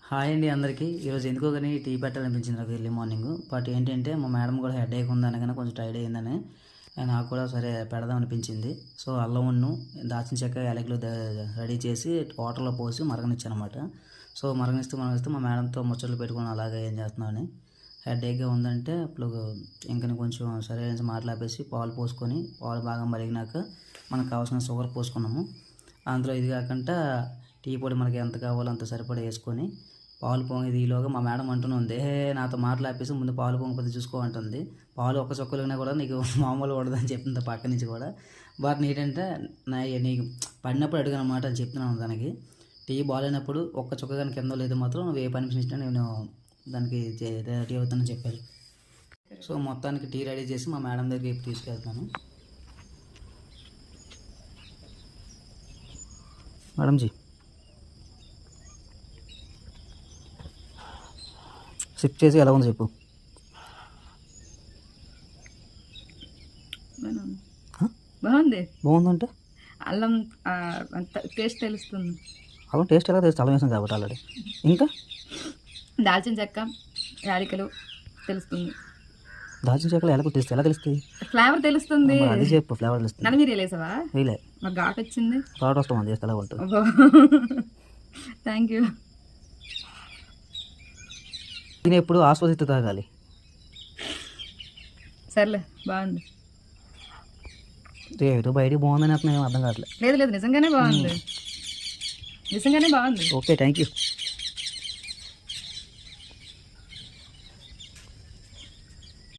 Hi అండి అందరికీ. ఈరోజు ఎందుకో కానీ టీ పెట్టాలనిపించింది నాకు ఎర్లీ మార్నింగ్. బట్ ఏంటంటే మా మేడం కూడా హెడేక్ ఉంది అనగానే కొంచెం టైర్డ్ అయిందని నాకు కూడా సరే పెడదాం అనిపించింది. సో అల్లమును దాల్చిన చెక్క యాలకులు రెడీ చేసి వాటర్లో పోసి మరగనిచ్చానమాట. సో మరగనిస్తూ మా మేడంతో ముచ్చట్లు పెట్టుకుని అలాగే ఏం చేస్తున్నామని హెడేక్గా ఉందంటే అప్పుడు ఇంకా కొంచెం సరే మాట్లాపేసి పాలు పోసుకొని పాలు బాగా మరిగినాక మనకు కావాల్సిన షుగర్ పోసుకున్నాము. అందులో ఇది కాకుండా టీ పొడి మనకి ఎంత కావాలో అంత సరిపడా వేసుకొని పాలు పొంగేది ఈలోగా మా మేడం అంటూనే నాతో మాట్లాపేసి ముందు పాలు పొంగపోతే చూసుకో అంటుంది. పాలు ఒక్క చొక్కలుగా కూడా నీకు మామూలు పడదని చెప్తుంది పక్క నుంచి కూడా. బట్ ఏంటంటే నీకు పడినప్పుడు అడుగు అనమాట అని చెప్తున్నాను దానికి. టీ బాగాలేనప్పుడు ఒక్క చుక్క కానీ కింద లేదు మాత్రం నువ్వు ఏ పర్మిషన్ ఇచ్చినా నేను దానికి రెడీ అవుతానని చెప్పారు. సో మొత్తానికి టీ రెడీ చేసి మా మేడం దగ్గరికి తీసుకెళ్తాను. మేడం జీ సిప్ చేసి ఎలా ఉంది చెప్పు. బాగుందంటే అల్లం టేస్ట్ తెలుస్తుంది. అల్లం టేస్ట్ ఎలా తెలుస్తుంది? అల్లం వేసాం కాబట్టి ఆల్రెడీ. ఇంకా దాల్చిన చెక్క యాలకులు తెలుస్తుంది. దాల్చిన చెక్కలు ఎలా తెలుస్తుంది? ఎలా తెలుస్తుంది? ఫ్లేవర్ తెలుస్తుంది. అది చెప్పు. ఫ్లేవర్ తెలుస్తుంది. నన్ను మీరు వేసావా? వేయలే. మాకు ఘాట్ వచ్చింది. ఘాట్ వస్తాం అది ఎలా ఉంటుంది. Thank you. నేను ఎప్పుడు ఆస్వాదిస్తూ తాగాలి. సర్లే బాగుంది. ఏదో బయటికి బాగుందని అతను ఏం అర్థం కావట్లేదు. లేదు నిజంగానే బాగుంది. Okay thank you.